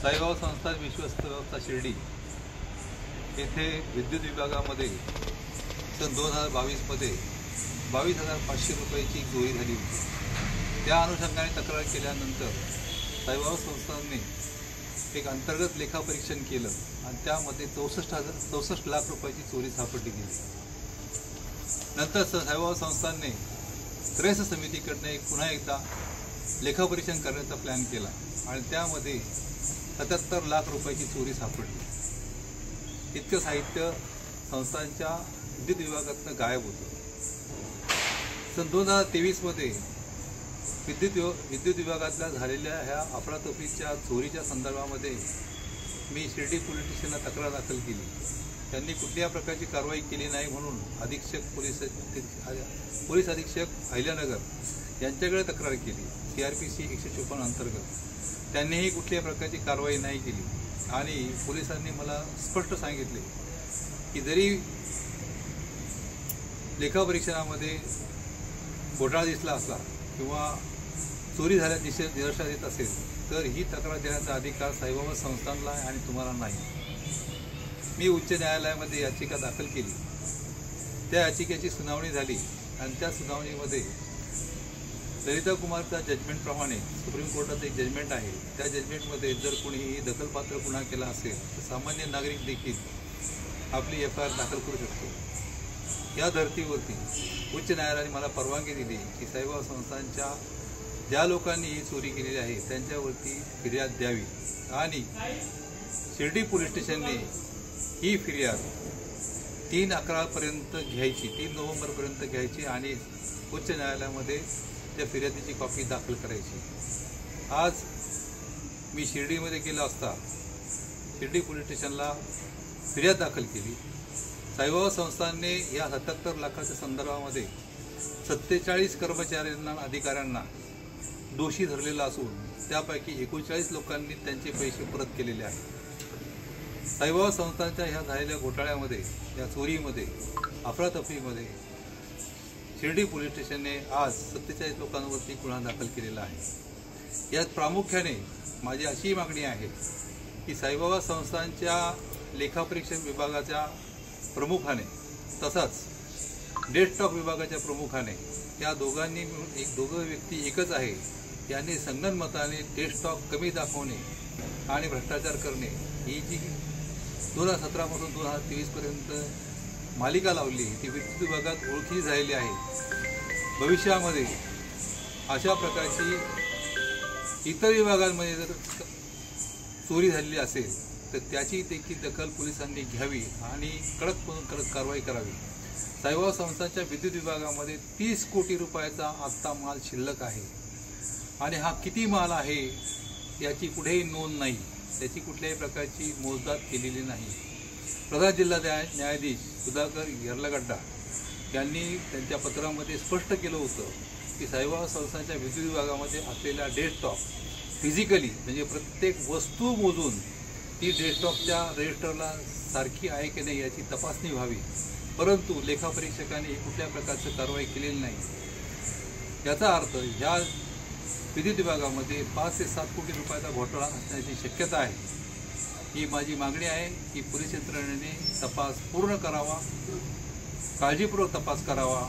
साईबाबा संस्थान विश्वस्त व्यवस्था शिर्डी येथे विद्युत विभागामध्ये सन 2022 मध्ये 22,500 रुपयाची चोरी झाली होती। त्या अनुषंगाने तक्रार केल्यानंतर साईबाबा संस्थानने एक अंतर्गत लेखापरीक्षण केलं आणि त्यामध्ये 64 लाख रुपयाची चोरी सापडली गेली। नंतर साईबाबा संस्थानने त्रयस्थ समितीकडून पुन्हा एकदा लेखापरीक्षण करण्याचा प्लॅन केला आणि त्यामध्ये 77 लाख रुपयाची चोरी सापडली। इतकं साहित्य संस्थांच्या विद्युत विभागातून गायब होतं। सन 2023 मध्ये विद्युत विभागातल्या झालेल्या ह्या अफरातफरीच्या चोरीच्या संदर्भामध्ये मी शिर्डी पोलीस स्टेशनला तक्रार दाखल केली। त्यांनी कुठल्याही प्रकारची कारवाई केली नाही म्हणून पोलीस अधीक्षक अहिल्यानगर यांच्याकडे तक्रार केली। CRPC 154 अंतर्गत त्यांनीही कुठल्याही प्रकारची कारवाई नाही केली आणि पोलिसांनी मला स्पष्ट सांगितले की जरी लेखापरीक्षणामध्ये घोटाळा दिसला असला किंवा चोरी झाल्याचे निदर्शनास येत असेल तर ही तक्रार देण्याचा अधिकार साईबाबा संस्थानला आहे आणि तुम्हाला नाही। मी उच्च न्यायालयामध्ये याचिका दाखल केली। त्या याचिकेची सुनावणी झाली आणि त्या सुनावणीमध्ये ललिता कुमारच्या जजमेंटप्रमाणे सुप्रीम कोर्टात एक जजमेंट आहे। त्या जजमेंटमध्ये जर कोणीही दखलपात्र गुन्हा केला असेल तर सामान्य नागरिक देखील आपली FIR दाखल करू शकतो। या धर्तीवरती उच्च न्यायालयाने मला परवानगी दिली की साईबाबा संस्थांच्या ज्या लोकांनी ही चोरी केलेली आहे त्यांच्यावरती फिर्याद द्यावी आणि शिर्डी पोलीस स्टेशनने ही फिर्याद 3/11पर्यंत घ्यायची, 3 नोव्हेंबरपर्यंत घ्यायची आणि उच्च न्यायालयामध्ये त्या फिर्यादीची कॉपी दाखल करायची। आज मी शिर्डीमध्ये गेला असता शिर्डी पोलीस स्टेशनला फिर्याद दाखल केली। साईबाबा संस्थानने या 77 लाखाच्या संदर्भामध्ये 47 कर्मचाऱ्यांना अधिकाऱ्यांना दोषी धरलेला असून त्यापैकी 39 लोकांनी त्यांचे पैसे परत केलेले आहेत। साईबाबा संस्थानच्या ह्या झालेल्या घोटाळ्यामध्ये, या चोरीमध्ये, अफरातफरीमध्ये शिर्डी पोलीस स्टेशनने आज 47 लोकांवरती गुन्हा दाखल केलेला आहे। यात प्रामुख्याने माझी अशी मागणी आहे की साईबाबा संस्थानच्या लेखापरीक्षण विभागाच्या प्रमुखाने तसंच डेस्कटॉप विभागाच्या प्रमुखाने या दोघांनी मिळून दोघं व्यक्ती एकच आहे, यांनी संगनमताने डेस्कटॉप कमी दाखवणे आणि भ्रष्टाचार करणे ही जी 2017 पासून 2023 पर्यंत मालिका लावली ती विद्युत विभागात ओळखली झालेली आहे। भविष्यामध्ये अशा प्रकारची इतर विभागांमध्ये जर चोरी झालेली असेल तर त्याची देखील दखल पोलिसांनी घ्यावी आणि कडक कारवाई करावी। साईबाबा संस्थांच्या विद्युत विभागामध्ये 30 कोटी रुपयाचा आत्ता माल शिल्लक आहे आणि हा किती माल आहे याची कुठेही नोंद नाही, त्याची कुठल्याही प्रकारची मोजदाद केलेली नाही। प्रधान जिल्हा न्यायाधीश सुधाकर यर्लगड्डा यांनी त्यांच्या पत्रामध्ये स्पष्ट केलं होतं की साईबाबा संस्थांच्या विद्युत विभागामध्ये असलेल्या डेस्कटॉप फिजिकली म्हणजे प्रत्येक वस्तू मोजून ती डेस्कटॉपच्या रजिस्टरला सारखी आहे की नाही याची तपासणी व्हावी, परंतु लेखापरीक्षकांनी कुठल्या प्रकारची कारवाई केलेली नाही। याचा अर्थ ह्या विद्युत विभागामध्ये 5 ते 7 कोटी रुपयाचा घोटाळा असण्याची शक्यता आहे। ही माझी मागणी आहे की पोलीस यंत्रणेने तपास पूर्ण करावा, काळजीपूर्वक तपास करावा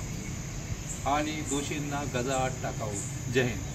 आणि दोषींना गजाआड टाकावं। जय हिंद।